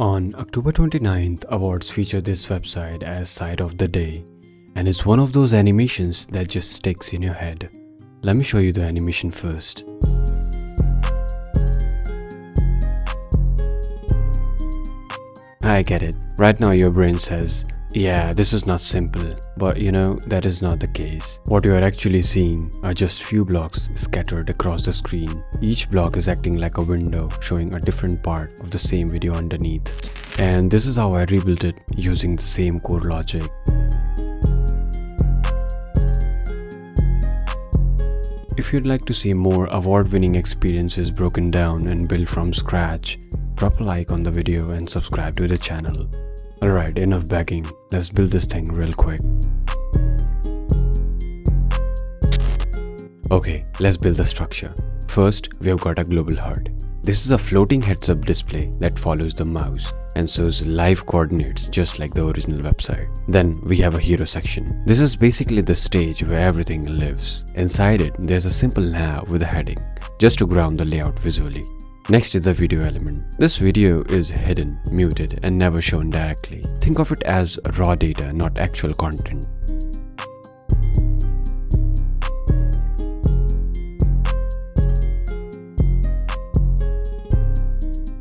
On October 29th, Awwwards featured this website as Site of the Day, and it's one of those animations that just sticks in your head. Let me show you the animation first. I get it. Right now your brain says, yeah, this is not simple, but that is not the case. What you are actually seeing are just few blocks scattered across the screen. Each block is acting like a window, showing a different part of the same video underneath. And this is how I rebuilt it using the same core logic. If you'd like to see more award-winning experiences broken down and built from scratch, drop a like on the video and subscribe to the channel. Alright, enough begging, let's build this thing real quick. Okay, let's build the structure. First, we have got a global HUD. This is a floating heads-up display that follows the mouse and shows live coordinates just like the original website. Then we have a hero section. This is basically the stage where everything lives. Inside it, there's a simple nav with a heading, just to ground the layout visually. Next is the video element. This video is hidden, muted, and never shown directly. Think of it as raw data, not actual content.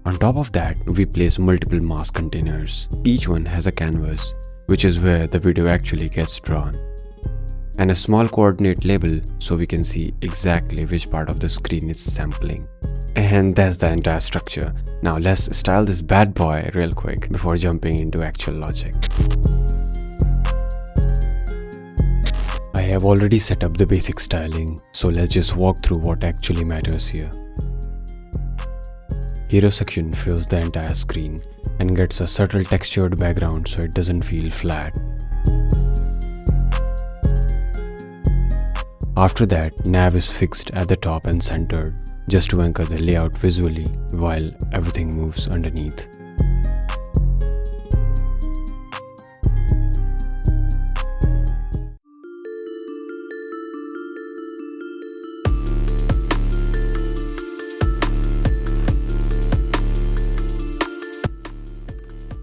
On top of that, we place multiple mask containers. Each one has a canvas, which is where the video actually gets drawn. And a small coordinate label so we can see exactly which part of the screen it's sampling. And that's the entire structure. Now let's style this bad boy real quick before jumping into actual logic. I have already set up the basic styling, so let's just walk through what actually matters here. Hero section fills the entire screen and gets a subtle textured background so it doesn't feel flat. After that, nav is fixed at the top and centered, just to anchor the layout visually while everything moves underneath.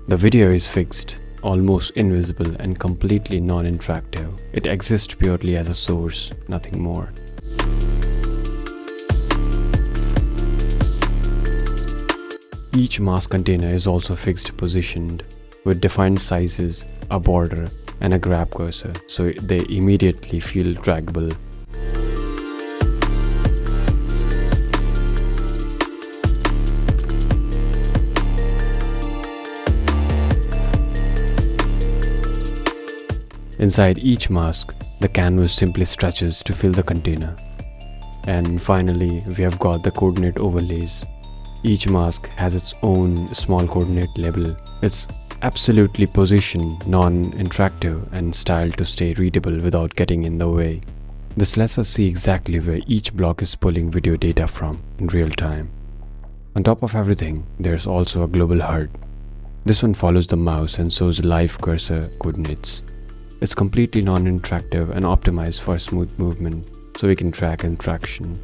The video is fixed, almost invisible and completely non-interactive. It exists purely as a source, nothing more. Each mask container is also fixed positioned, with defined sizes, a border, and a grab cursor, so they immediately feel draggable. Inside each mask, the canvas simply stretches to fill the container. And finally, we have got the coordinate overlays. Each mask has its own small coordinate label. It's absolutely positioned, non-interactive, and styled to stay readable without getting in the way. This lets us see exactly where each block is pulling video data from in real time. On top of everything, there's also a global HUD. This one follows the mouse and shows live cursor coordinates. It's completely non-interactive and optimized for smooth movement, so we can track interaction.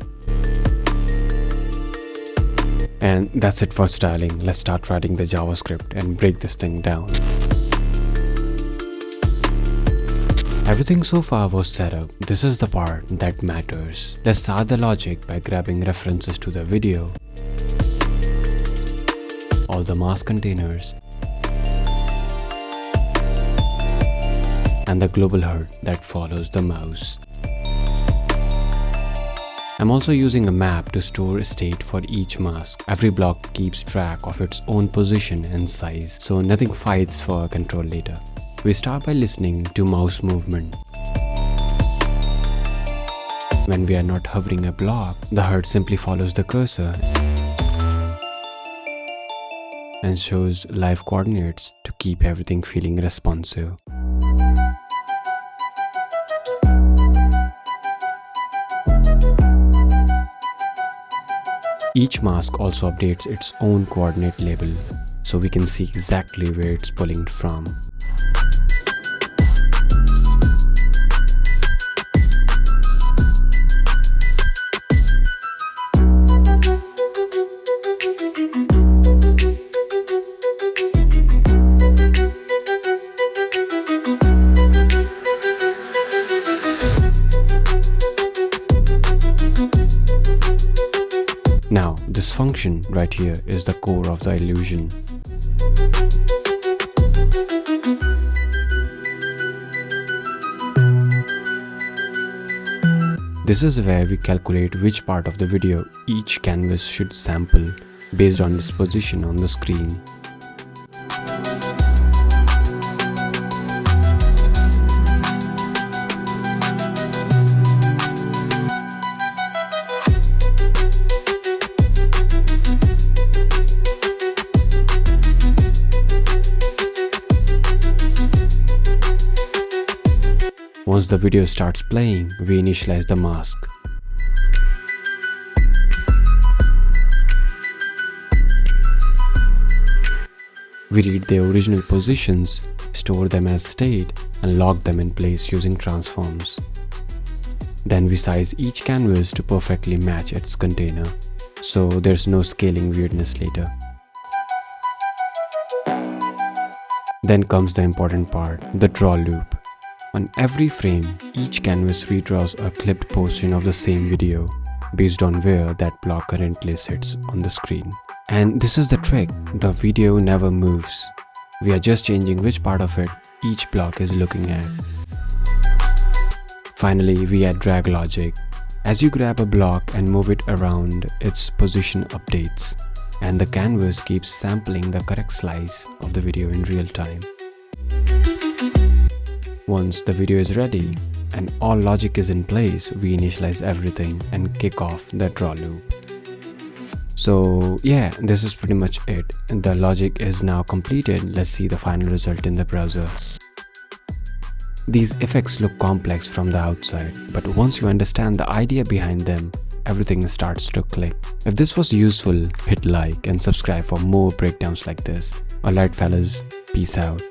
And that's it for styling. Let's start writing the JavaScript and break this thing down. Everything so far was set up. This is the part that matters. Let's start the logic by grabbing references to the video, all the mask containers, and the global HUD that follows the mouse. I'm also using a map to store state for each mask. Every block keeps track of its own position and size, so nothing fights for control later. We start by listening to mouse movement. When we are not hovering a block, the HUD simply follows the cursor and shows live coordinates to keep everything feeling responsive. Each mask also updates its own coordinate label, so we can see exactly where it's pulling from. function right here is the core of the illusion. This is where we calculate which part of the video each canvas should sample based on its position on the screen. Once the video starts playing, we initialize the mask. We read the original positions, store them as state, and lock them in place using transforms. Then we size each canvas to perfectly match its container, so there's no scaling weirdness later. Then comes the important part, the draw loop. On every frame, each canvas redraws a clipped portion of the same video based on where that block currently sits on the screen. And this is the trick, the video never moves. We are just changing which part of it each block is looking at. Finally, we add drag logic. As you grab a block and move it around, its position updates, and the canvas keeps sampling the correct slice of the video in real time. Once the video is ready and all logic is in place, we initialize everything and kick off the draw loop. So yeah, this is pretty much it. The logic is now completed. Let's see the final result in the browser. These effects look complex from the outside, but once you understand the idea behind them, everything starts to click. If this was useful, hit like and subscribe for more breakdowns like this. Alright fellas, peace out.